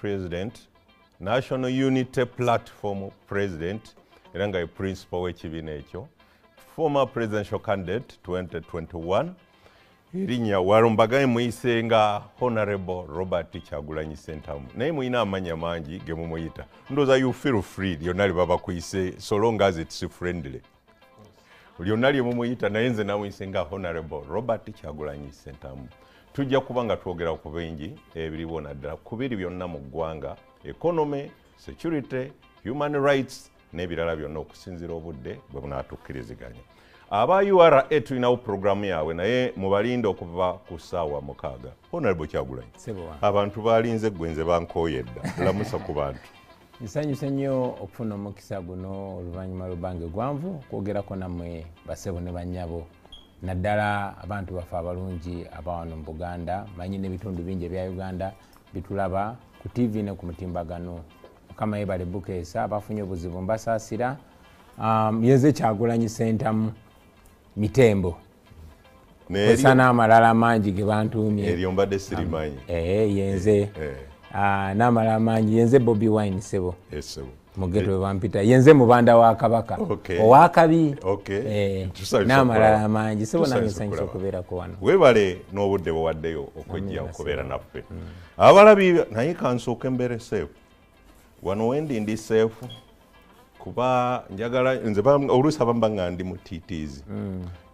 President, National Unity Platform President, era nga ye principal w'ekibiina ekyo, former presidential candidate 2021, erinnya walumbagaye muyise nga Honorable Robert Kyagulanyi Ssentamu. Naye muyina amanya mangi ge mumuyita. Ndowooza you feel free lyonna lye baba kuyise so long as it's friendly. Lyonna lye mumuyita naye nze namuyise nga Honorable Robert Kyagulanyi Ssentamu. Tujja kuba nga twogera ku bingi ebiriwo naddala ku biri byonna mu ggwanga, economy, security, human rights n'ebirala byonna okusinziira obudde bwe bunaatukkiriziganya. Aba URA tulinawo programu yaabwe naye mubalinde okuva ku ssaawa 6. Honorable Kyagulanyi, abantu balinze gwenze bankooyedda. Lamusa ku bantu. Nsanyuse nnyo okufuna omukisa guno oluvannyuma lw'ebbanga eggwanvu okwogerako nammwe basebo ne bannyabo. Naddala abantu baffe abalungi abawano mu Buganda, manyi n'ebitundu bingi ebya Uganda bitulaba ku TV ne ku mutimbagano. Mukama yeebale Bukeesa abafunye obuzibu mbasaasira. Yenze Kyagulanyi Ssentamu Mitembo. Esa n'amalala mangi ge bantuumye. Eryo mbadde sirimanyi. Yenze. N'amalala mangi. Yenze Bobi wine sebo. Sebo. Mugeto bampita. Yenze mubanda wa Kabaka. Owakabi. N'amalala mangi. Sebo nange nsanyusa okubeerako wano. Weebale n'obudde buwaddeyo okujja okubeera naffe. Abalabi naye kansooke mbeere seefu. Wano wendi ndi seefu. Kuba njagala nze oluusi abamba nga ndi mu TTs.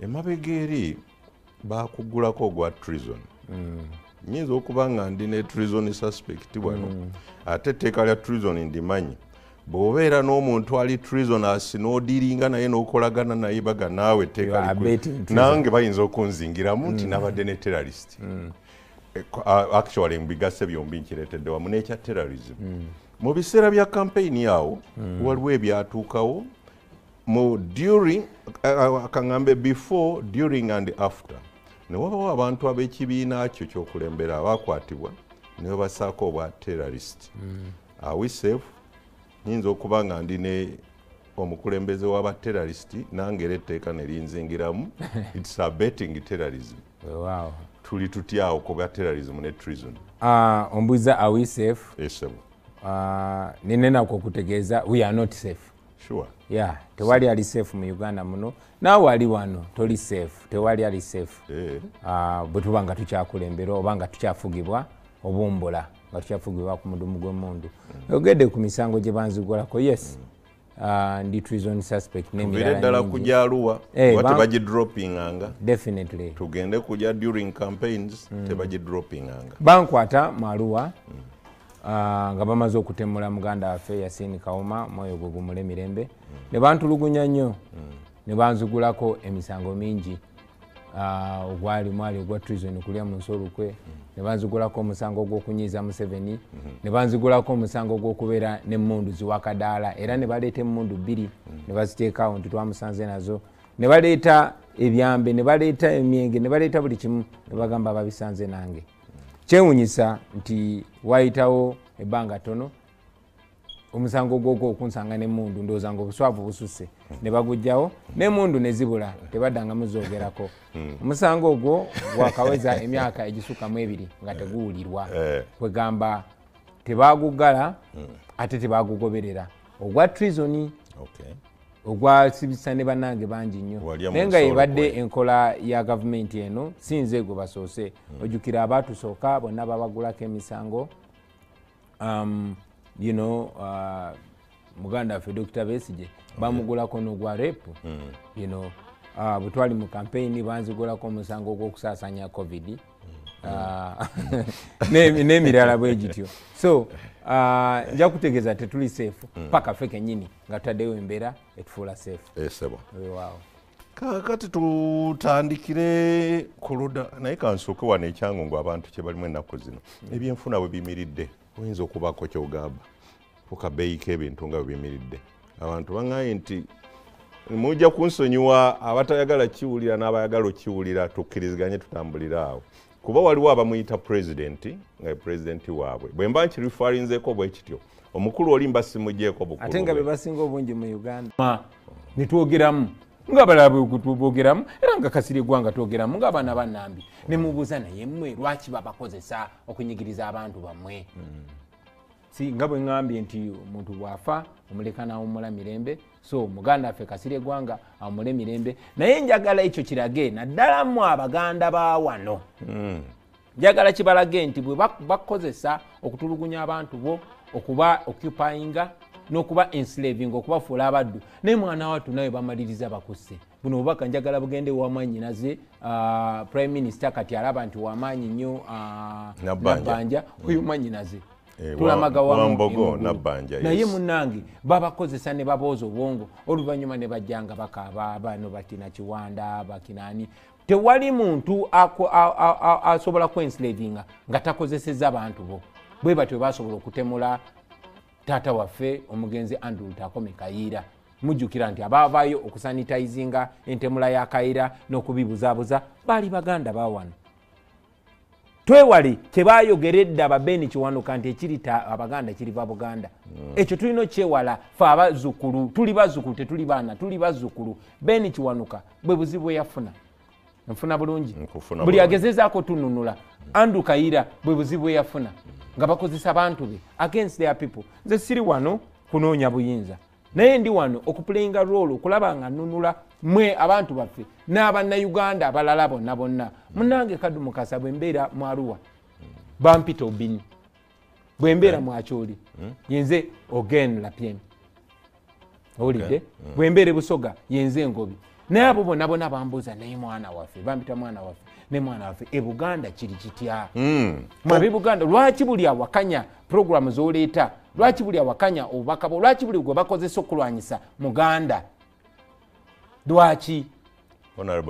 Emabega eri baakugulako ogwa treason. Nyinza okuba nga ndi ne treason suspect wano. Ate etteeka lya treason ndimanyi. Bw'obeera n'omuntu ali treasonous n'odiringa naye n'okolagana naye baga naawe etteeka nange bayinza okunzingiramu nti nabadde ne terrorist. Actually mbigase byombi nkireetedde wamu n'ekya terrorism. Mu biseera bya campaign yawo waliwo ebyatuukawo mu during akangambe before, during and after. Ne wabawo abantu ab'ekibiina kyo ky'okulembera abakwatibwa ne babasaako obwa terrorist. Are we safe? Nyinza okuba nga ndi ne omukulembeze w'aba terrorist nange era etteeka ne linzingiramu. It's abetting terrorism. Wow. Tuli tutyawo ku bwa terrorism ne treason. Ombuuza are we safe? Yes, sir. Ninenako okutegeeza we are not safe. Sure. Yeah, tewali ali safe mu Uganda muno. Naawe ali wano toli safe. Tewali ali safe. Bwe tuba nga tukyakulembera oba nga tukyafugibwa obumbola nga tukyafugibwa ku mudumu gw'emmundu. Ogedde ku misango gye banzigolako, yes. Ndi treason suspect n'emirala nyingi. Ddala kujja Arua tebagidroppinganga. Definitely. Tugende kujja during campaigns tebagidroppinganga. Bankwata mu Arua. Nga bamaze okutemula muganda waffe Yasini Kawuma mwoyo gwe gumule mirembe. Ne bantulugunya nnyo. Ne banzigulako emisango mingi. Ogwali mwali ogwa treason kulya mu nsolukwe. Ne banzigulako omusango gw'okunyiiza Museveni. Ne banzigulako omusango gw'okubeera n'emmundu ziwakadaala era ne baleeta emmundu 2 ne baziteekawo nti twamusanze nazo. Ne baleeta ebyambe, ne baleeta emyenge, ne baleeta buli kimu ne bagamba babisanze nange. Kyewunyisa nti wayitawo ebbanga tono omusango gw'ogwo okunsanga n'emmundu ndowooza nga obuswavu bususse ne bagujjawo n'emmundu ne zibula tebaddanga muzoogerako. Omusango ogwo gwakaweza emyaka egisukka mu 2 nga teguwulirwa. Kwegamba tebaguggala ate tebagugoberera. Ogwa treason ogwasibisa ne bannange bangi nnyo. Naye nga yebadde enkola ya gavumenti eno si nze gwe basoose. Ojjukira abaatusooka bonna babagulako emisango. Muganda waffe Dr. Besigye bamugulako n'ogwa rape. Bwe twali mu campaign banzigulako omusango gw'okusaasanya COVID. N'emirala bwe gityo. So nja kutegeeza tetuli safe paka ffe kennyini nga tutaddeyo embeera etufuula safe. Sebo. Wow. Kakati tutandikire ku ludda naye kansooke wano ekyangu abantu kye balimu ennaku zino. Ebyenfuna bwe bimiridde oyinza okubaako ky'ogamba kukabeeyi k'ebintu nga bwe bimiridde. Abantu baŋŋaye nti mujja kunsonyiwa abatayagala kiwulira n'abayagala okiwulira tukkiriziganye tutambulire awo. Kuba waliwo abamuyita pulezidenti nga pulezidenti waabwe. Bwe mba nkirifarinzeeko bwe kityo omukulu oli mba simugyeko bukulu. Ate nga be basinga obungi mu Uganda. Ne twogeramu nga balaba okutubogeramu era nga kasiri gwanga twogeramu nga abaana bannambi ne mubuuza naye mmwe lwaki babakozesa okunyigiriza abantu bammwe. si nga bwe ngambye nti omuntu bwafa omuleka n'awummula mirembe, so muganda affe Kasirye Gwanga awummule mirembe, naye njagala ekyo kirage naddala mu abaganda ba wano njagala kibalage nti bwe bakozesa okutulugunya abantu bo, okuba occupyinga n'okuba enslaving, okubafuula abaddu, naye mwana wattu nawe bamaliriza bakusse. Buno obubaka njagala bugende wamanyinaze Prime Minister kati alaba nti wamaanyi nnyo Nabbanja oyo mwanyinaze tulamaga Wambogo Nabbanja, naye munnange babakozesa ne babooza obwongo, oluvannyuma ne bajjanga bakaaba bano batina Kiwanda bakinani. Tewali muntu asobola kwenslavinga nga takozeseza abantu bo. Bwe batyo basobola okutemula taata waffe omugenzi Andrew Takome Kayiira. Mujjukira nti abaavaayo okusanitizinga entemula ya Kayiira n'okubibuzaabuza baali baganda ba wano. Twewali kyebayogeredde ababeni Kiwanuka nti ekirita abaganda kiriva Buganda. Ekyo tulina kyewala fe abazzukulu, tuli bazzukulu tetuli baana, tuli bazzukulu. Beni Kiwanuka bwe buzibu yafuna. Nfuna bulungi. Buli agezezaako tununula. Andrew Kayiira bwe buzibu yafuna. Nga bakozesa abantu be against their people. Nze siri wano kunoonya buyinza. Naye ndi wano okuplayinga role okulaba nga nunula mwe abantu baffe n'Abannayuganda abalala bonna. Munnange Kaddu Mukasa bwe mbeera mu Arua bampita Obini, bwe mbeera mu Acholi yenze Ogen Lapiem, owulidde, bwe mbeera Busoga yenze Ngobi. Naye abo bonna bambuuza naye mwana waffe, bampita mwana waffe, ne mwana waffe Buganda kiri kitya? Mwabe Buganda lwaki buli awakanya programu z'oleeta, lwaki buli awakanya obubaka bwo, lwaki buli gwe bakozesa okulwanyisa Muganda? Lwaki?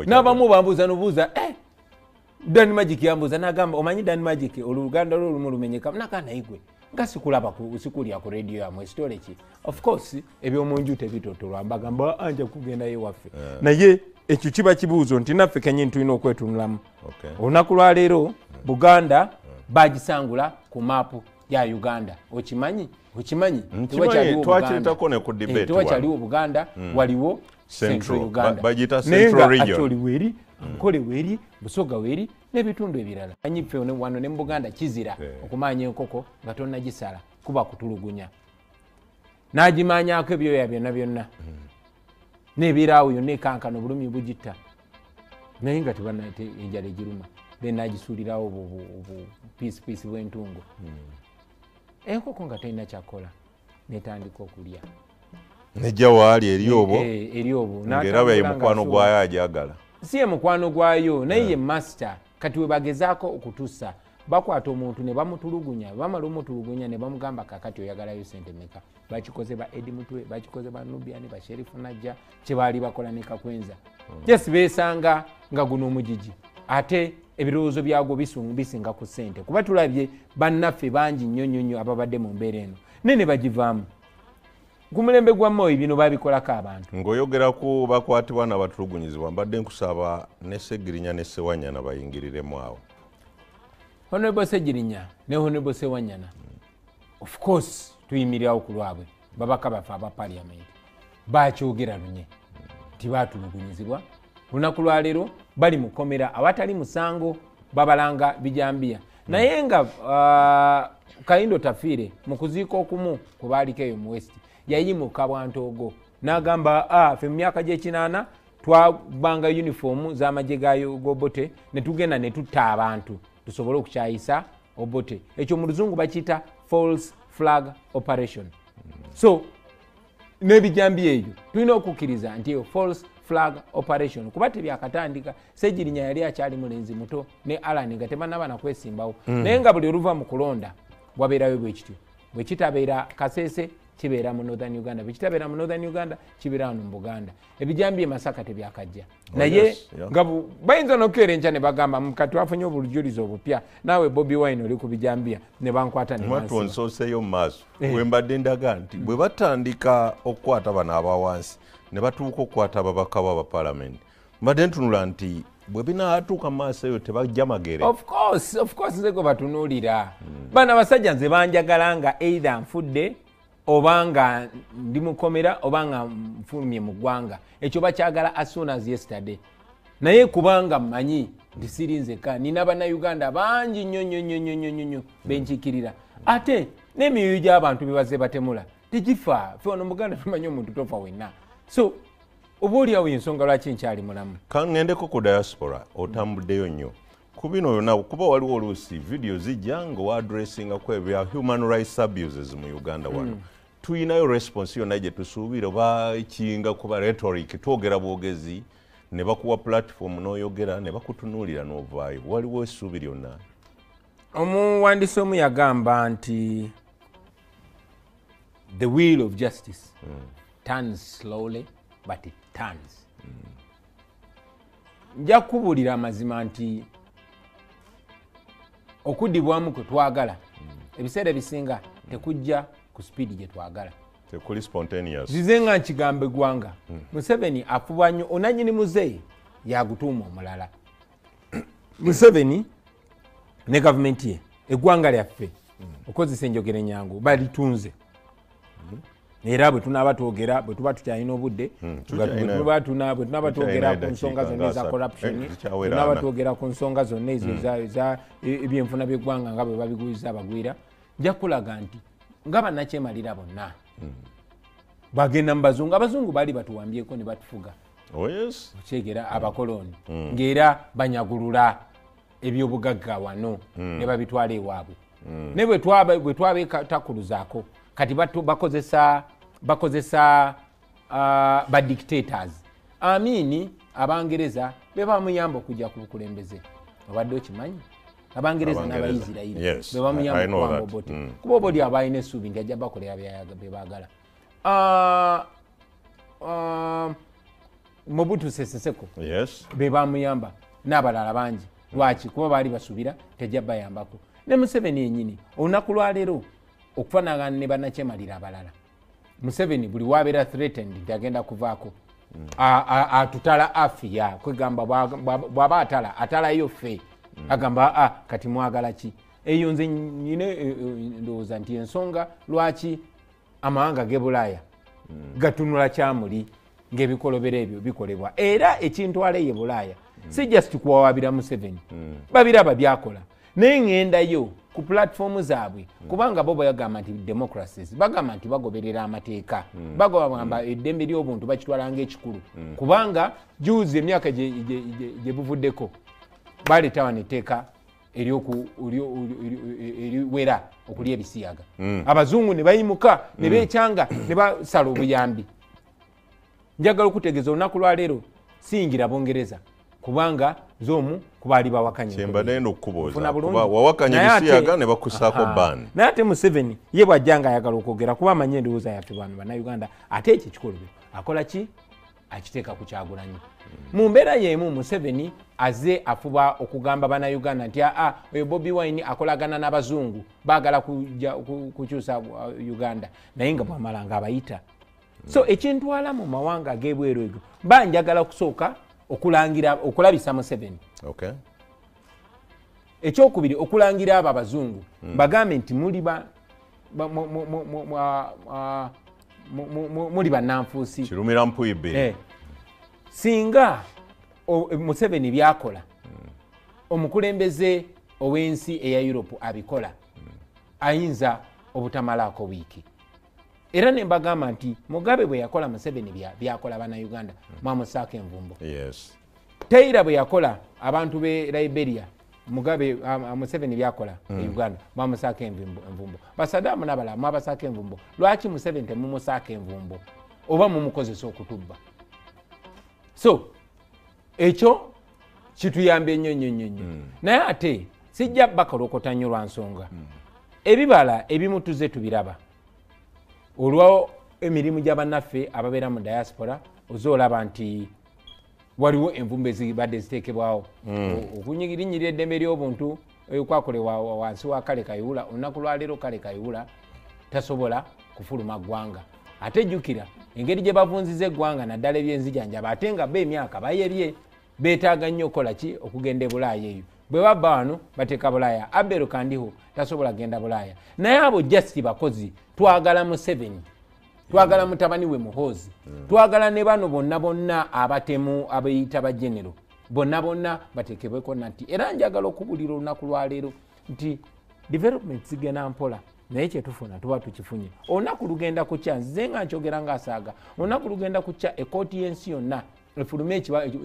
N'abamu bambuuza n'obuuza Dan Magic yambuuza n'agamba omanyi Dan Magic oluganda lwo lumu lumenyeka nakana igwe nga sikulaba sikulya ku radio yamwe story ki. Of course ebyomunju tebitotolwa mbagamba anja kugendayo waffe naye ekyo kiba kibuuzo nti naffe kennyini tulina okwetunulamu. Olunaku lwa leero Buganda bagisangula ku maapu ya Uganda. Okimanyi twakiyitako ne ku debate tewakyaliwo Buganda waliwo Central Uganda bagita Central region. Acholi weri Nkole weri Busoga weri n'ebitundu ebirala. Anyiffe wano ne mu Buganda kizira okumanya enkoko nga tonnagisala kuba kutulugunya. N'agimanyaako ebyoya byonna n'ebiraawo yonna ekankana obulumi bugitta naye nga tebanate enjala egiruma then n'agisuulirawo piisi bw'entungo. Enkoko nga talina kyakola netandika okulya nejja waali eri obwo ng'eraba ye mukwano gwayo ajagala, si ye mukwano gwayo naye ye master. Kati we bagezaako okutussa bakwata omuntu ne bamutulugunya, bamala omutulugunya ne bamugamba kakati oyagalayo sente meka. Bakikoze ba Edi Mutwe, bakikoze ba Nubiani, ba Sherifu Najja, kye baali bakola ne Kakwenza. Yes, beesanga nga guno omugigi ate ebirowoozo byagwo bisinga ku ssente kuba tulabye bannaffe bangi nnyo ababadde mu mbeera eno nene bagivaamu. Ku mulembe gwa Moi bino babikolako abantu. Ng'oyogera ku bakwatibwa n'abatulugunyizibwa mbadde nkusaba ne Ssegirinya ne Ssewanyana bayingiriremu awo. Honorable Ssegirinya ne Honorable Ssewanyana of course tuyimirirawo ku lwabwe babaka baffe aba parliament bakyogera lunye tibatulugunyizibwa. Lunaku lwa leero bali mu kkomera awatali musango babalanga bijambiya naye nga Kayindo Tafiire mu kuziika okumu ku baaliko eyo mu West yayimuka Bwantoogo n'agamba ffe mu myaka gy'ekinaana twabanga uniform z'amagye ga Obote ne tugenda ne tutta abantu tusobole okukyayisa Obote. Ekyo mu Luzungu bakiyita false flag operation. So n'ebijambiya ebyo tulina okukkiriza nti eyo false flag operation kuba tebyakatandika. Ssegirinya yali akyali mulenzi muto ne Alan nga tebanaba na kwesimbawo naye nga buli oluva mu kulonda wabeerayo bwe kityo. Bwe kitabeera Kasese kibeera mu Northern Uganda, bwe kitabeera mu Northern Uganda kibeera mu Buganda. Ebijambiya Masaka tebyakajja naye nga bayinza n'okukeera enkya ne bagamba kati twafunye obujulizi obupya naawe Bobi Wine oli ku bijambiya ne bankwata ne bansi. Nsooseeyo mu maaso bwe mbadde ndaga nti bwe batandika okukwata bano abawansi ne batuuka okukwata ababaka ba Parliament mbadde ntunula nti bwe binaatuuka mu maaso eyo tebajja magere. Of course nze gwe batunuulira bano abasajja nze banjagala nga either nfudde obanga ndi mukomera obanga mfulumye mu ggwanga. Ekyo bakyagala as soon as yesterday naye kubanga mmanyi nti sirinzeka nina Bannayuganda bangi nnyo benkiikirira ate n'emyoyo gy'abantu bebaze batemula tegifa fe ono muganda tumanyi omuntu tofa wenna so oba oliawo ensonga lwaki nkyali mulamu kangendeko ku diaspora otambuddeyo nnyo ku bino byonna kuba waliwo oluusi video zijja nga waadressinga ku ebya human rights abuses mu Uganda wano tuyinayo response yonna gye tusuubira oba ekinga kuba rhetoric twogera bwogezi ne bakuwa platform n'oyogera ne bakutunuulira n'ovaayo waliwo essuubi lyonna omuwandiisi omu yagamba nti the wheel of justice turns slowly but it turns nja kubuulira amazima nti okuddibwamu kwe twagala ebiseera bisinga tekujja ku speedi gye twagala tekuli spontaneous zize nga nkigamba eggwanga Museveni afuba nnyo onanyini muzeeyi yagutuuma omulala Museveni ne gavumenti ye eggwanga lyaffe okozesa enjogera enyangu balitunze era bwe tunaaba twogera bwe tuba tukyalina obudde bwe tunaaba twogera ku nsonga zonna eza corruption tunaaba twogera ku nsonga zonna ezo ebyenfuna by'eggwanga nga bwe babiguliza abagwira nja kulaga nti nga bannakyemalira bonna bagenda mu bazungu abazungu baali batuwambyeko ne batufuga okyegera abakoloni ng'era banyagulula ebyobugagga wano ne babitwala ewaabwe ne bwe twabeetakuluzaako kati bakozesa ba dictators amini abangereza be bamuyamba okujja ku bukulembeze obadde okimanyi abangereza n'abayisirayiri be bamuyamba okuwamba obote kuba obodi abalina essuubi nti ajja bakolera bye baagala Mobutu Sese Seko be bamuyamba n'abalala bangi lwaki kuba baali basuubira tejja bayambako ne Museveni yennyini olunaku lwaleero okufanagana ne bannakyemalira abalala Museveni buli wabeera threatened nti agenda kuvaako atutala afiya kwegamba bw'aba atalayo ffe agamba kati mwagala ki eyo nze nyine ndowooza nti ensonga lwaki amawanga g'e Bulaaya gatunula kyamuli ng'ebikolobero ebyo bikolebwa era ekintwala ye Bulaaya si just kuwawabira Museveni babiraba byakola naye ŋŋendayo ku platform zaabwe kubanga bo bagamba nti democracies bagamba nti bagoberera amateeka bagamba eddembe ly'obuntu bakitwala ng'ekikulu kubanga juzi emyaka gye buvuddeko baleeta wano etteeka eriwera okulya ebisiyaga abazungu ne bayimuka ne beekyanga ne basala obuyambi njagala okutegeeza olunaku lwaleero siyingira Bungereza kubanga z'omu kubaali bawakanye kyembadde n'okukubuuza kuba wawakanye ebisiyaga ne bakusaako ban naye ate Museveni ye bw'ajja nga ayagala okwogera kuba amanyi endowooza yaffe bano bannayuganda ate ekyo ekikolobe akola ki akiteeka ku Kyagulanyi mu mbeera y'emu Museveni aze afuba okugamba bannayuganda nti oyo Bobi Wine akolagana n'abazungu baagala kukyusa Uganda naye nga bw'amala nga abayita so ekintwala mu mawanga ag'ebweru ego banjagala kusooka okulabisa Museveni ekyokubiri okulangira abo abazungu bagambe nti muli bannanfuusi kirumira mpuibe singa Museveni byakola omukulembeze ow'ensi eya Europe abikola ayinza obutamalaako wiiki era ne mbagamba nti Mugabe bwe yakola Museveni byakola bannayuganda mwamusaako envumbo Taylor bwe yakola abantu b'e Liberia Mugabe Museveni byakola Uganda mwamusaako envumbo Basadaamu n'abalala mwabasaako envumbo lwaki Museveni temumusaako envumbo oba mumukozesa okutubba so ekyo kituyambe nnyo naye ate sijja bakolokota nnyo lwa nsonga ebibala ebimu tuze tubiraba olwo emirimu gy'abannaffe ababeera mu diaspora ozoolaba nti waliwo envumbo ezibadde ziteekebwawo okunyirinyirira eddembe ly'obuntu ekwakolebwa wansi wa Kale Kayihura olunaku lwaleero Kale Kayihura tasobola kufuluma ggwanga ate jjukira engeri gye bavunziza eggwanga naddala ebyenzijanjaba ate nga emyaka bayebye beetaaga nnyo okukola ki okugenda e Bulaaya eyo bwe babba wano bateeka Bulaaya Abel Kandiho tasobola genda Bulaaya naye abo just bakozi twagala Museveni twagala mutabani we Muhoozi twagala ne bano bonna abatemu abayita ba genero bonna bateekebweko nati era njagala okubulira olunaku lwaleero nti development zigenda mpola naye kyetufuna tuba tukifunye. Olunaku lugenda kukya, nze nga nkyogera ng'asaaga, olunaku lugenda kukya ekkooti y'ensi yonna efulume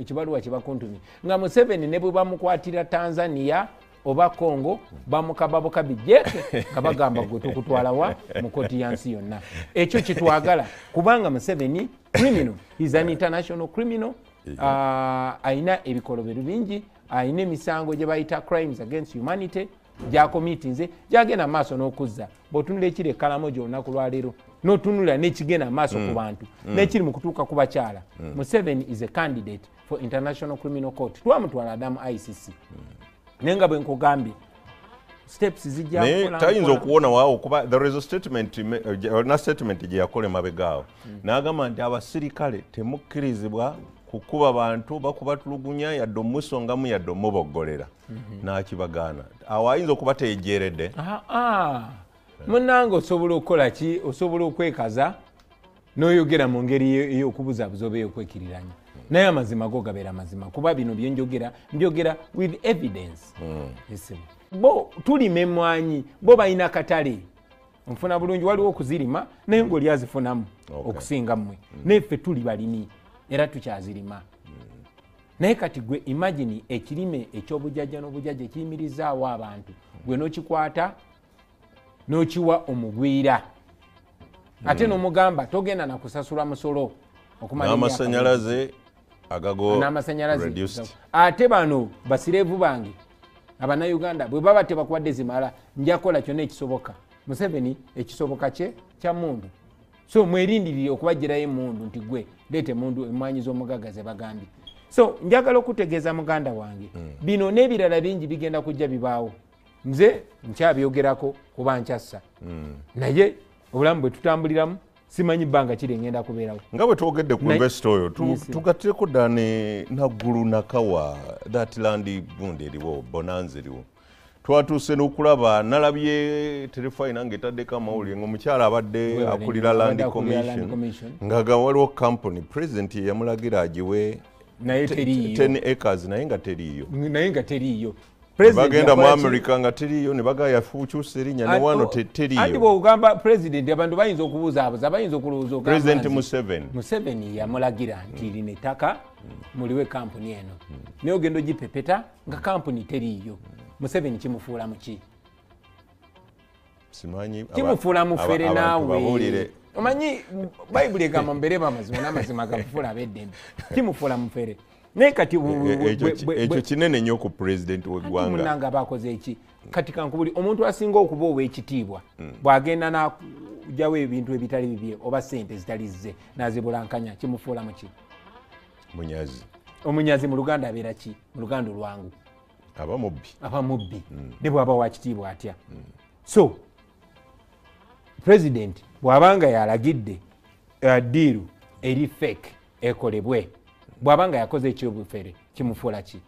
ekibaluwa kye bakuntumye nga Museveni ne bwe bamukwatira Tanzania oba Congo bamukaba bijeke nga bagamba gwe tukutwala wa mu kkooti y'ensi yonna. Ekyo kitwagala kubanga Museveni criminal, he's an international criminal. Ayina ebikolobero bingi, ayina emisango gye bayita crimes against humanity gyakomitinze gyagenda maaso n'okuzza. Bw'otunula ekiri Kalamoja olunaku lwaleero n'otunula n'ekigenda maaso ku bantu n'ekiri mu kutuuka ku bakyala, Museveni is a candidate for International Criminal Court. Twamutwala ddamu ICC. Naye nga bwe nkugambye steps zijja kukola. Tayinza okuwona waawo kuba there is a statement gye yakola emabegaawo n'agamba nti abasirikale temukkirizibwa kukuba bantu bakubatulugunya yadde omusongamu yadde omuboggolera n'akibagaana. Awo ayinza okuba teyejeeredde. Munnange osobola okukola ki? Osobola okwekaza n'oyogera mu ngeri ey'okubuzaabuza oba ey'okwekiriranya, naye amazima go gabeera mazima kuba bino bye njogera with evidence. Bo tulima emmwanyi, bo balina katale, nfuna bulungi, waliwo okuzirima naye ng'oli azifunamu okusinga mmwe. Neffe tuli balimi era tukyazirima. Naye kati gwe imagine ekirime eky'obujjajja n'obujjajja ekiyimirizaawo abantu, gwe n'okikwata n'okiwa omugwira ate n'omugamba togenda na kusasula musolo okumanya n'amasanyalaze agago reduced. Ate bano basireevu bange Abannayuganda bwe baba tebakuwadde zimala, nja kukola kyonna ekisoboka. Museveni ekisoboka kye kya mundu, so mwerindirire okubagirayo emundu nti gwe leete mundu emmwanyi z'omugaga ze bagambye. So njagala okutegeeza muganda wange bino n'ebirala bingi bigenda kujja bibaawo. Nze nkyabyogerako kuba nkyassa, naye obulamu bwe tutambuliramu simanyi bbanga kiri ngenda kubeerawo. Nga bwe twogedde ku investor oyo tugattireko dda ne Naggulu Nakawa, that land gundi eriwo, bonanza eriwo. Twatuuse n'okulaba, nalabye terefayina ng'etaddeko amawulire ng'omukyala abadde akulira land commission nga waliwo company president ye yamulagira agiwe 10 acres naye nga teriiyo. Bagenda mu America nga teriiyo ne bagaya yafuukyusa erinnya ne wano teriiyo. Ati bw'ogamba president abantu bayinza okubuzaabuza, bayinza okulowooza ogamba President Museveni yamulagira nti lino ettaka muliwe kampuni eno, naye ogenda ogipepeta nga kampuni teriiyo. Museveni kimufuula mu ki? Simanyi. Kimufuula mufere naawe. Omanyi Bayibuli egamba mbeere b'amazima n'amazima gamufuula ab'eddembe. Kimufuula mufere. Naye kati ekyo kinene nnyo ku president w'eggwanga. Munnange aba akoze eki? Kati kankubuli omuntu asinga okuba ow'ekitiibwa bw'agenda n'aggyawo ebintu ebitali bibye oba ssente zitali zze n'azibulankanya, kimufuula mu ki? Munyazi. Omunyazi mu Luganda abeera ki? Mu Luganda olwangu aba mubbi ne bw'aba wa kitiibwa atya. So president bw'abanga yalagidde ddiiru eri fake ekolebwe, bw'abanga yakoze ekyobufere kimufuula ki?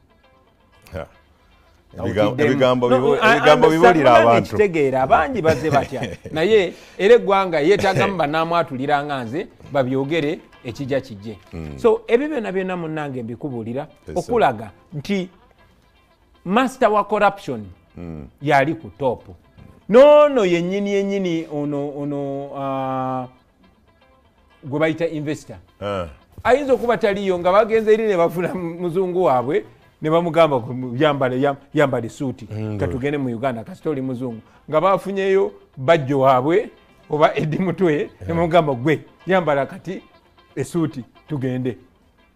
Ebigambo bibuulira abantu. Ekitegeera abangi bazze batya, naye era eggwanga yeetagamu bannaamwatulira nga nze babyogere ekijja kijje. So ebyo byonna byonna munnange mbikubuulira okulaga nti master wa corruption yali ku top. Nono yennyini ono gwe bayita investor ayinza okuba taliyo nga bagenze eri ne bafuna muzungu waabwe ne bamugamba yambale suuti katugende mu Uganda kasita oli muzungu, nga bafunyeyo bajjo waabwe oba Eddi Mutwe ne bamugamba gwe yambala kati esuuti tugende.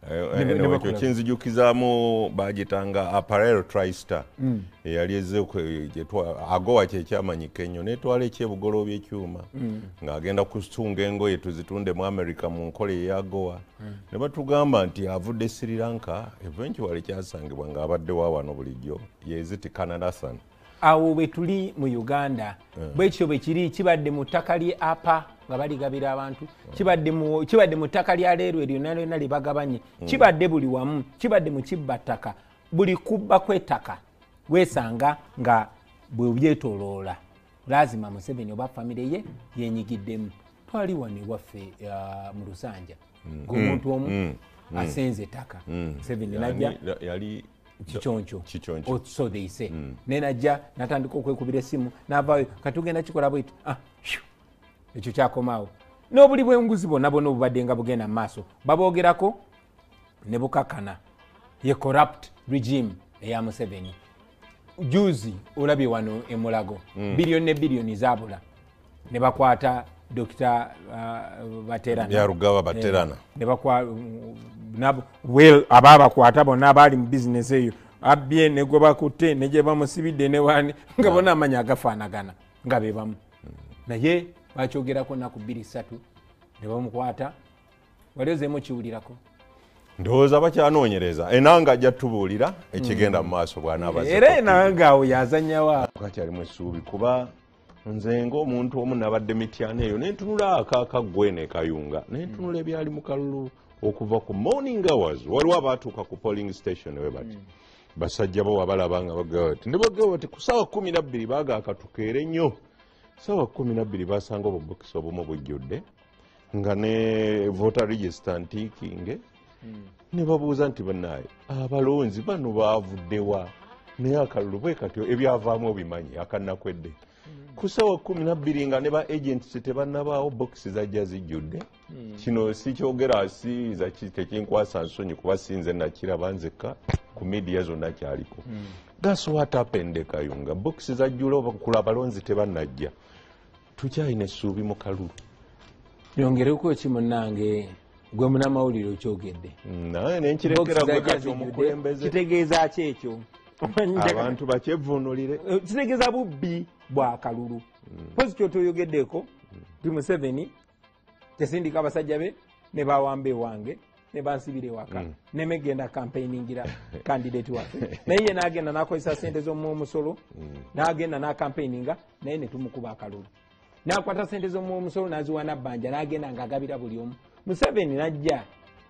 Ekyo kinzijukizaamu bagitanga apparel tristar eyali ezze agowa kyekyamanyika ennyo netwala ekyebugoloobi ekyuma ng'agenda kutunga engoye tuzitunde mu America mu nkola eyagowa ne batugamba nti avudde Sri Lanka, eventually kyasangibwa ng'abadde wa wano bulijjo yeziti Canadasan. Awo bwe tuli mu Uganda bwekityo bwe kiri, kibadde mu ttaka lye apa nga baligabira abantu, kibadde mu ttaka lya leero eryonna lyonna lye bagabanye, kibadde buli wamu, kibadde mu kibbattaka, buli kubba kw'ettaka weesanga nga bwe byetooloola lazima Museveni oba famire ye yenyigiddemu. Twali wano ewaffe mu Lusanja ng'omuntu omu asenze ettaka, Museveni najja kichoncho so they say nenajja natandika okwekubira essimu n'avaayo katugenda kikola bwiti ekyo kyakomaawo n'obuli bwenguzi bonna bonna obubadde nga bugenda mu maaso baboogerako ne bukakkana ye corrupt regime eya Museveni. Juzi olabye wano emulago biliyoni ne biliyoni zabula ne bakwata Dr. Baterana Yarugaba Baterana ne ababakwata bonna abali mu bizinesi eyo abye ne gwe bakutte ne gye bamusibidde ne wani nga bonna amanya agafaanagana nga be bamu naye bakyogerako nnaku 2-3 ne bamukwata walezeemu kiwulirako ndowooza bakyanoonyereza enanga ajja tubuulira ekigenda mu maaso bw'anaabaza era enanga awo yazannyawa kakyalimu essuubi kuba nze ng'omuntu omu nabadde mityana eyo nentunula akaggwene kayunga nentunula ebyali mu kalulu okuva ku morning hours waliwo abaatuuka ku polling station we bati basajja bo wabalaba nga bagamba bati ne bagamba bati ku ssaawa 12 baagaaka tukeere nnyo ssaawa 12 basanga obubokisi obumu bujjudde nga ne voter register ntiikinge ne babuuza nti bannaaye abalonzi bano baavuddewa naye akalulu bwe katyo ebyavaamu obimanyi akannakwedde ku ssaawa 12 nga ne ba agents tebannabaawo bokisi zajja zijjudde kino sikyogera siza tekinkwasa nsonyi kuba sinze nakiraba nzekka ku media zonna kyaliko that's what happened Kayunga bokisi zajjula okula abalonzi tebannajja tukyalina essuubi mu kalulu yongereko kimunange gwe munamawulire okyogedde naye nenkirekera gwe kati omukulembeze kitegeeza ki ekyo abantu bakyevvuunulire kitegeeza bubbi bwa kalulu pozi kyotoyogeddeko ti Museveni yasindika abasajja be ne bawamba ewange ne bansibira ewaka nemegenda campaigningira candidate waffe naye ye n'agenda n'akozesa sente z'omumusolo n'agenda n'acampaigninga naye ne tumukuba akalulu n'akwata sente z'omumusolo n'aziwa nabbanja n'agenda ng'agabira buli omu. Museveni najja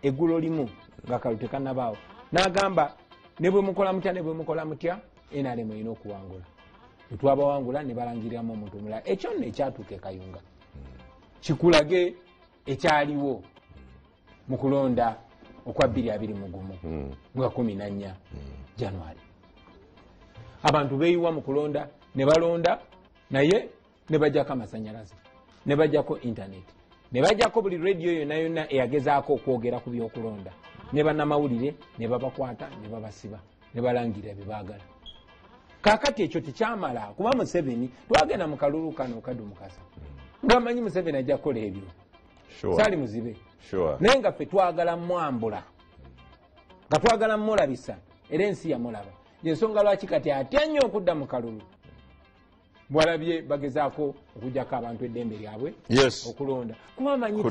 eggulo limu nga kalulu tekannabaawo n'agamba ne bwe mukola mutya ne bwe mukola mutya NRM erina okuwangula etwabawangula ne balangiriramu omuntu omulala ekyo nno ekyatuuka e Kayunga kikulage ekyaliwo mu kulonda okwa 2021 nga 14 January abantu beeyiwa mu kulonda ne balonda naye ne bajjako amasanyalaze ne bajjako internet ne bajjako buli radio yonna yonna eyagezaako okwogera ku byokulonda ne bannamawulire ne babakwata ne babasiba ne balangirira bye baagala. Kaakati ekyo tekyamala kuba Museveni twagenda mu kalulu kano kadumukasa ng'amanyi Museveni ajja kukola ebyo saali muzibe naye nga ffe twagala mwambula nga twagala mmulabisa era ensi yamulaba yensonga lwaki kati atya nnyo okudda mu kalulu bwalabye bagezaako okugjako abantu eddembe lyabwe okulonda kuba amanyi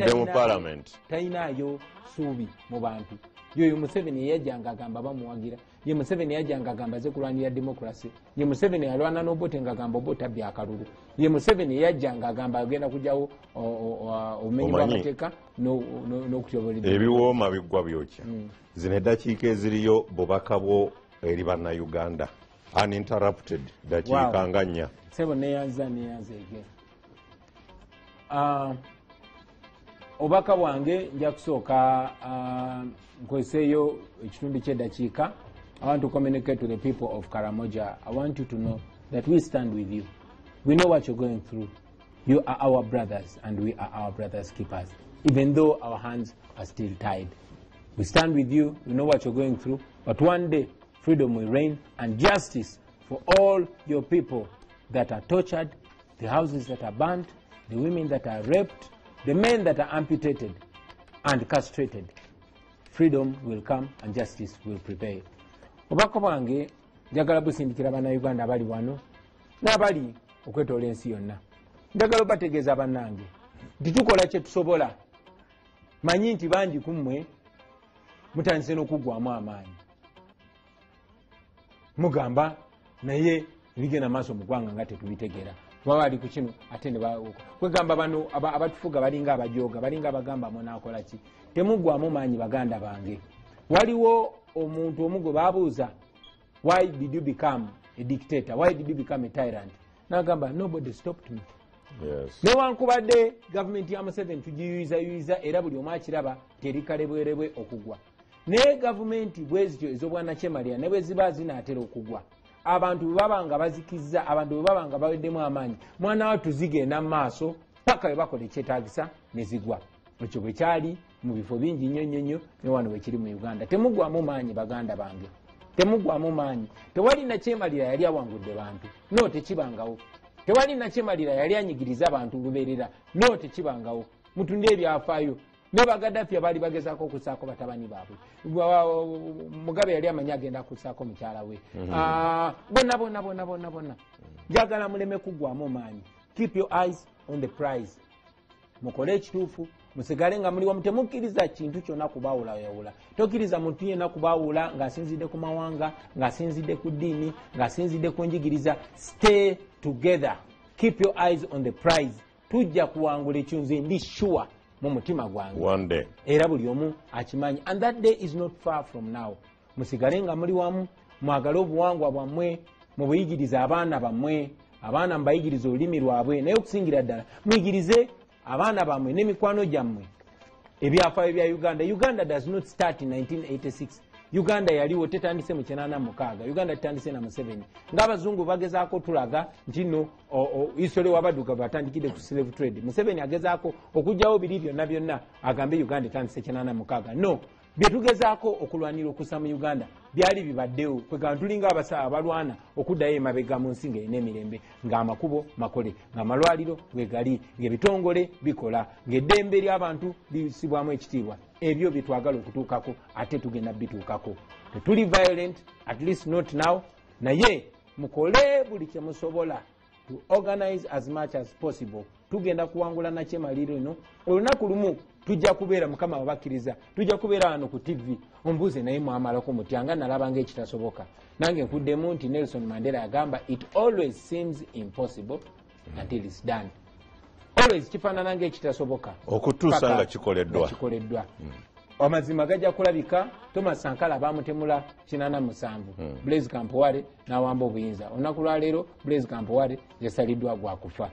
talinayo suubi mu bantu yoyo Museveni yajjanga agamba bamuwagira ye Museveni yajjanga agamba ze kulwanira demokrasi ye Museveni yalwana n'Obote ng'agamba Obote abbye akalulu ye Museveni yajjanga agamba agenda kujjawo obumenyi bw'amateeka n'okutyobola ebiwooma biggwa byokya zino eddakiika eziriyo bubaka bwo eri bannayuganda uninterrupted dakiika nga 4 sebo neyanza ege obaka bwange nja kusooka nkozeseeyo ekitundu ky'eddakiika. I want to communicate to the people of Karamoja. I want you to know that we stand with you. We know what you're going through. You are our brothers and we are our brothers' keepers, even though our hands are still tied. We stand with you. We know what you're going through. But one day, freedom will reign and justice for all your people that are tortured, the houses that are burnt, the women that are raped, the men that are amputated and castrated. Freedom will come and justice will prevail. Obubaka bwange njagala busindikira bannayuganda abali wano n'abali okwetoola ensi yonna. Njagala obategeeza bannange nti tukola kye tusobola. Manyi nti bangi ku mmwe mutandise n'okuggwaamu amaanyi. Mugamba naye ebigenda maaso mu ggwanga nga tetubitegeera. Baba bali ku kino ate ne kwegamba bano abatufuga balinga abajooga balinga abagamba munaakola ki. Temuggwaamu maanyi baganda bange. Waliwo omuntu omu gwe baabuuza, why did you become a dictator? Why did you become a tyrant? N'agamba nobody stopped me. Newankubadde gavumenti ya Museveni tugiyuyiza era buli omu akiraba terikarebwerebwe okugwa ne gavumenti bwezityo ez'obwana kyemalira ne bwe ziba zinaatera okugwa abantu bwe baba nga bazikizza abantu bwe baba nga baweddemu amaanyi mwana wa tuzigenda mu maaso paka bwe bakola ekyetaagisa ne zigwa ekyo bwe kyali mu bifo bingi nnyo ne wano bwe kiri mu Uganda temuggwamu maanyi baganda bange temuggwamu maanyi tewali nakyemalira yali awangudde bantu no tekibangawo tewali nakyemalira yali anyigiriza abantu lubeerera no tekibangawo mutunde ebyafaayo ne Bagaddafi abaali bagezaako okusaako batabani baabwe Mugabe yali amanyi agenda kusaako mukyala we bonna njagala muleme kuggwamu maanyi keep your eyes on the prize mukole ekituufu musigale nga muli wamu temukkiriza kintu kyonna kubaawulayawula tokkiriza muntu yenna kubaawula ng'asinzidde ku mawanga ng'asinzidde ku ddiini ng'asinzidde ku njigiriza stay together keep your eyes on the prize tujja kuwangula ekyo nze ndi sure mu mutima gwange era buli omu akimanyi and that day is not far from now musigale nga muli wamu mwagale obuwangwa bwammwe mubuyigirize abaana bammwe abaana mbayigirize olulimi lwabwe naye okusingira ddala muyigirize abaana bammwe n'emikwano gyammwe ebyafaayo bya Uganda does not start in 1986 Uganda yaliwo tetandise mu 86 Uganda tetandise na Museveni ng'abazungu bagezaako tulaga nti no history w'abaduka batandikidde ku slave trade Museveni agezaako okugyawo biri byonna agambe Uganda etandise 86 no bye tugezaako okulwanira okussa mu Uganda byali bibaddewo kwega tulinga abasawo abalwana okuddayo emabega mu nsi ng'erina emirembe ng'amakubo makole ng'amalwaliro wegali ng'ebitongole bikola ng'eddembe ly'abantu lisibwamu ekitiibwa ebyo bye twagala okutuukako ate tugenda bituukako tetuli violent at least not now naye mukole buli kye musobola to organize as much as possible tugenda kuwangula nakyemaliro eno olunaku lumu tujja kubeera mukama babakkiriza tujja kubeera wano ku TV ombuuze naye mwamalako mutyanga nalabanga ekitasoboka nange nkuddemu nti Nelson Mandela yagamba it always seems impossible until it's done always kifaanana ng'ekitasoboka okutuusa nga kikoleddwa amazima gajja kulabika Thomas Sankara bamutemula 87 Blaise Compaoré n'awamba obuyinza olunaku lwaleero Blaise Compaoré yasaliddwa gwakufa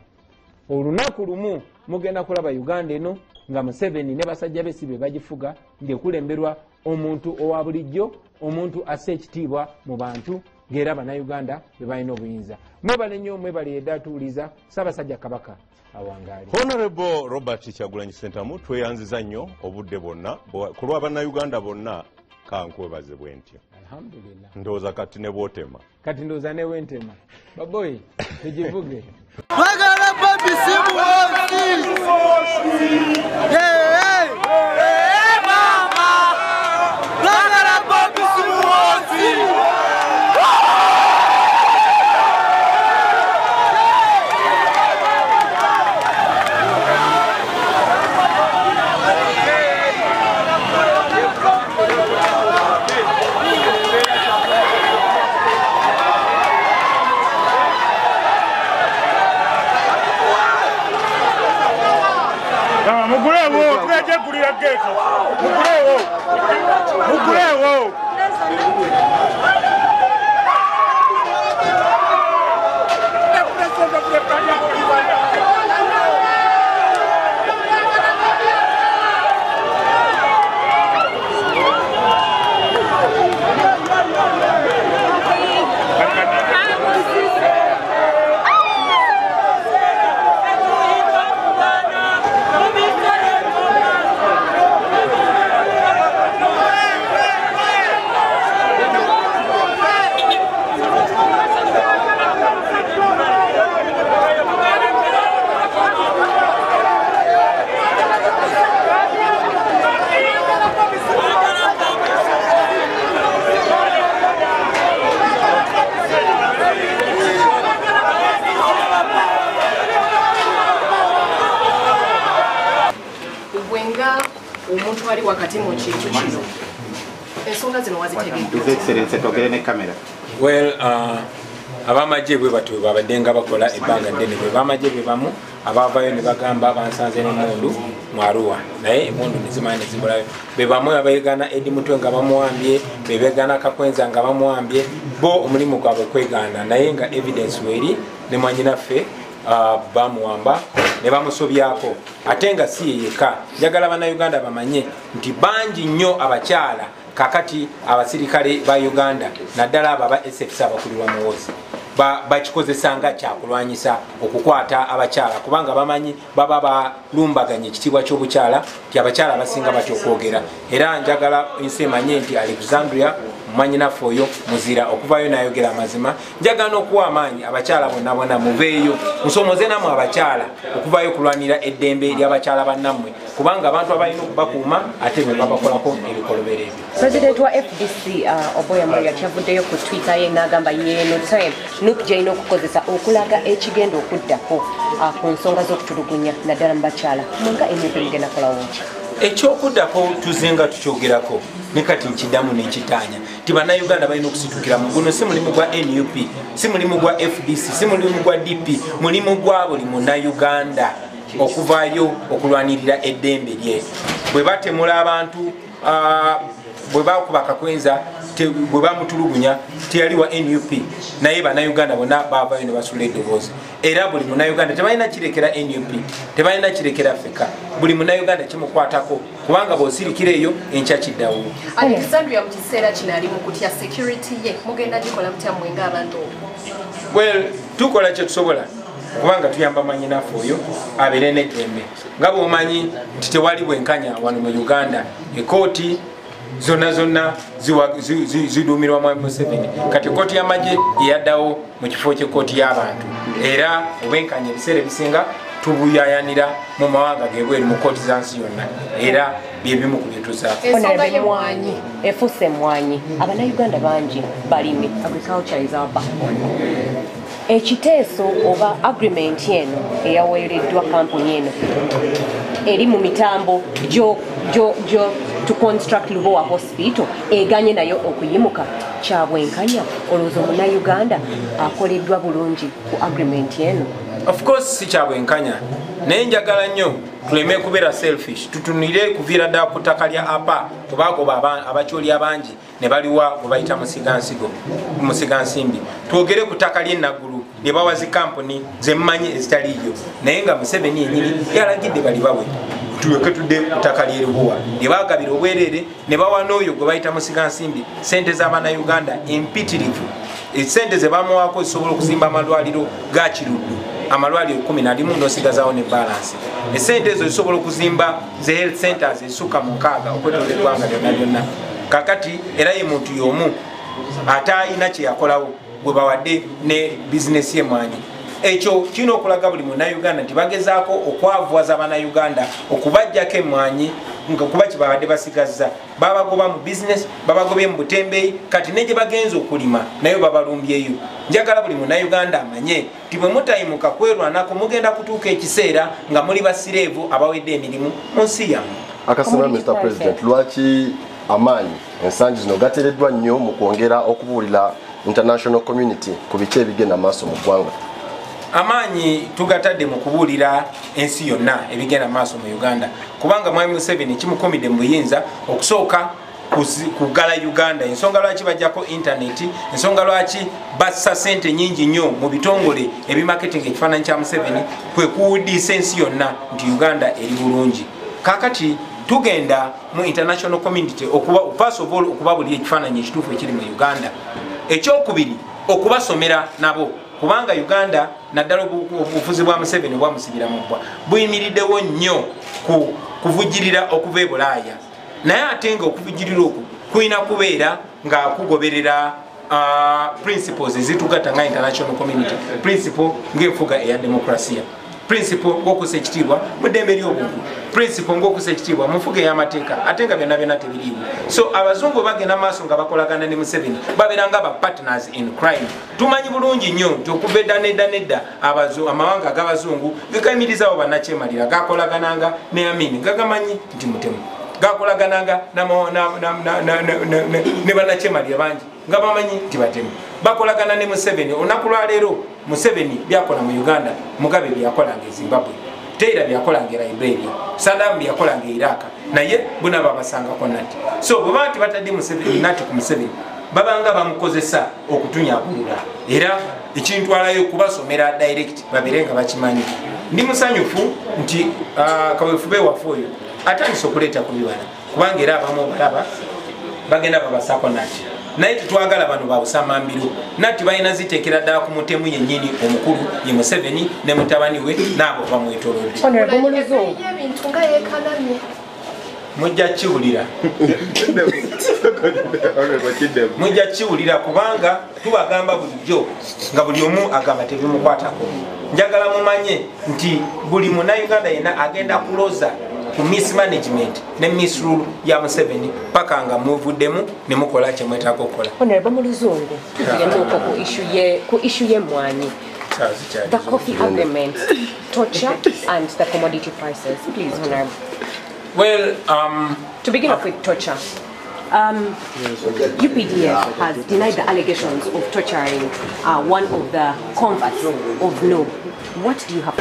olunaku lumu mugenda kulaba Uganda eno nga Museveni ne basajja besibe bagifuga ng'ekulemberwa omuntu owa bulijjo omuntu assa ekitiibwa mu bantu ng'era bannayuganda be balina obuyinza mwebale nnyo mwebale eddatuuliza Ssaabasajja Kabaka awangaali. Honorable Robert Kyagulanyi Ssentamu tweyanziza nnyo obudde bwonna ku lwa bannayuganda bonna kankwebaze bwe ntyo. Alhamdulillah. Ndowooza kati ne bw'otema. Kati ndowooza ne wentema. Baboyi tugivuge. Twagala Bobi si Muhoozi. Mama. Twagala Bobi si Muhoozi. omuntu ali wakati mu kintu kino ensonga zino wazitegeera. Well, abamagye bwe batu babadde nga bakola ebbanga ddene bwe bamagye bwe bamu abaavayo ne bagamba bansanze n'emmundu mu Arua naye emmundu nezimala ne zibulayo be bamu abeegana Edi Mutwe nga bamuwambye be beegana Kakwenza nga bamuwambye bo omulimu gwabwe kwegaana naye nga evidence weri ne mwanyinaffe bamuwamba ne bamusobyako ate nga si yeyeka. Njagala bannayuganda bamanye nti bangi nnyo abakyala kakati abasirikale ba Uganda naddala abo aba SFC abakulirwa Muhoozi bakikozesanga kyakulwanyisa okukwata abakyala kubanga bamanyi baba balumbaganye ekitiibwa ky'obukyala nti abakyala basinga batyo okwogera. Era njagala ensi emanye nti Alexandria mumanyinafu oyo muzira okuvayo nayogera amazima. Njagala n'okuwa amaanyi abakyala bonna bonna muveeyo musomoze nammwe abakyala okuvayo kulwanira eddembe ly'abakyala bannammwe kubanga abantu abalina okubakuuma ate be babakolako ebikolobero ebyo. President wa FDC Oboya Maria kyavuddeyo ku Twitter ye n'agamba yeeno time NUP gy'alina okukozesa okulaga ekigenda okuddako ku nsonga z'okutulugunya naddala mu bakyala. Mwenga NUP mugenda kolawo ki? Ekyokuddako tuzenga tukyogerako ne kati nkiddamu n'ekitaanya ti bannayuganda balina okusitukira mu guno si mulimu gwa NUP, si mulimu gwa FDC, si mulimu gwa DP, mulimu gwa buli munnayuganda okuvaayo okulwanirira eddembe lye. Bwe batemula abantu bwe bakuba akakwenza bwe bamutulugunya teyali wa NUP naye bannayuganda bonna baavayo ne basula eddoboozi. Era buli munnayuganda tebalina kirekera NUP, tebalina kirekera FECA, buli munnayuganda kimukwatako kubanga bw'osirikira eyo enkya kiddawo. Alexandria mu kiseera kino ali mu kutya security ye mugenda gikola mutya mwenga abantu okwo? Well, tukola kye tusobola kubanga tuyamba manyinafu oyo abeere n'eddembe. Nga bw'omanyi nti tewali bwenkanya wano mu Uganda, ekooti zonna ziduumirwa Mwami Museveni. Kati ekooti y'amagye yaddawo mu kifo ky'ekooti y'abantu era obwenkanya ebiseera ebisinga tubuyayanira mu mawanga g'ebweru mu kooti za nsi yonna era byebimu ku byetuzaako. Ensonga y'emmwanyi efuuse emmwanyi. Abannayuganda bangi balimi, agriculture is our backbone. Ekiteeso oba agreement eno eyaweereddwa kampuni eno eri mu mitambo gyo to construct Lubowa Hospital eganye nayo okuyimuka kyabwenkanya olowooza munnayuganda akoleddwa bulungi ku agreement eno? Of course si kyabwenkanya naye njagala nnyo tuleme kubeera selfish, tutunire kuviira ddala ku ttaka lya apa tubaagoba abakyoli abangi ne baliwa bwe bayita musigansimbi. Twogere ku ttaka ly'enaggulu lye bawa zi kampuni ze mmanyi ezitaliiyo naye nga Museveni yennyini yalagidde bali bawe tuleke tudde ku ttaka ly'erubuwa lye baagabira obwereere ne bawa n'oyo gwe bayita musigansimbi ssente z'abannayuganda empitirivu. Sente ze bamuwaako zisobola okuzimba amalwaliro ga Kiruddu, amalwaliro 11 n'osigazawo ne balance. Esente ezo zisobola okuzimba ze health centers ezisukka mu 6 okwetooloola eggwanga lyonna lyonna. Kakati era ye muntu y'omu ate alina kye yakolawo bwe bawadde ne bizinesi y'emmwanyi. Ekyo kirina okulaga buli munnayuganda nti bagezaako okwavuwaza bannayuganda okubaggyako emmwanyi nga kuba kye babadde basigazza. Babagoba mu bizinesi, babagobye mu butembeeyi, kati ne gye bagenza okulima nayo babalumbyeyo. Njagala buli munnayuganda amanye nti bwe mutayimuka kwerwanako mugenda kutuuka ekiseera nga muli basireevu abawedde emirimu mu nsi yammwe. Akasaba Mr. President, lwaki amaanyi ensangi zino gateereddwa nnyo mu kwongera okubuulira international community ku biki ebigenda maaso mu ggwanga? Amaanyi tugatadde mu kubuulira ensi yonna ebigenda maaso mu Uganda kubanga Mwami Museveni kimukomidde mu buyinza okusooka kugala Uganda. Ensonga lwaki bajjako internet, ensonga lwaki bassa sente nyingi nnyo mu bitongole ebimarketing ekifaananyi kya Museveni kwe kuwuddisa ensi yonna nti Uganda eri bulungi. Kakati tugenda mu international community okuba first of all okubabulira ekifaananyi ekituufu ekiri mu Uganda. Ekyokubiri okubasomera nabo kubanga Uganda naddala obufuzi bwa Museveni bwamusibira mu bbwa buyimiriddewo nnyo kuvujjirira okuva e Bulaaya naye ate nga okuvujjirira okwo kulina kubeera nga kugoberera principles ezitugatta nga international community, principle ng'enfuga eya demokrasiya, principle ng'okussa ekitiibwa mu ddembe ly'obuntu, principle ng'okussa ekitiibwa mu nfuga ey'amateeka ate nga byonna byonna tebiriiwo. So abazungu bagenda maaso nga bakolagana ne Museveni babeera nga ba partners in crime. Tumanyi bulungi nnyo nti okuva edda nedda amawanga ag'abazungu gekayimirizawo bannakyemalira gakolagananga ne Amini gagamanyi nti mutemu, gakolagananga ne bannakyemalira bangi nga bamanyi nti batemu, bakolagana ne Museveni. Olunaku lwa leero Museveni byakola mu Uganda, Mugabe byakolanga e Zimbabwe, Taylor byakolanga e Liberia, Saddam byakolanga e Iraq, naye bonna babasangako nati. So bwe banti batadde Museveni nati ku Museveni babanga bamukozesa okutunyagulula era ekintwalayo kubasomera direct babere nga bakimanyi. Ndi musanyufu nti kaweefube waffe oyo atandise okuleeta kubibala kubanga era abamu balaba bagenda babasako nati naye tetwagala bano babusamambiro nati balina ziteekera ddala ku mutemu yennyini omukulu ye Museveni ne mutabani we n'abo bamwetoolodde. ebintu nga yeekalamye mujja kiwulira mujja kiwulira kubanga tubagamba bulijjo nga buli omu agamba tebimukwatako. Njagala mumanye nti buli munnayuganda yenna agenda kuloza ku mismanagement ne misrule ya Museveni paka nga muvuddemu ne mukola kye mwetaaga okukola. Honorable Muluzungu, tugende okwo ku issue y'emmwanyi. The coffee agreement, torture and the commodity prices. Please, Honorable. Well, to begin off with torture, UPDF has denied the allegations of torturing one of the converts of No. What do you have?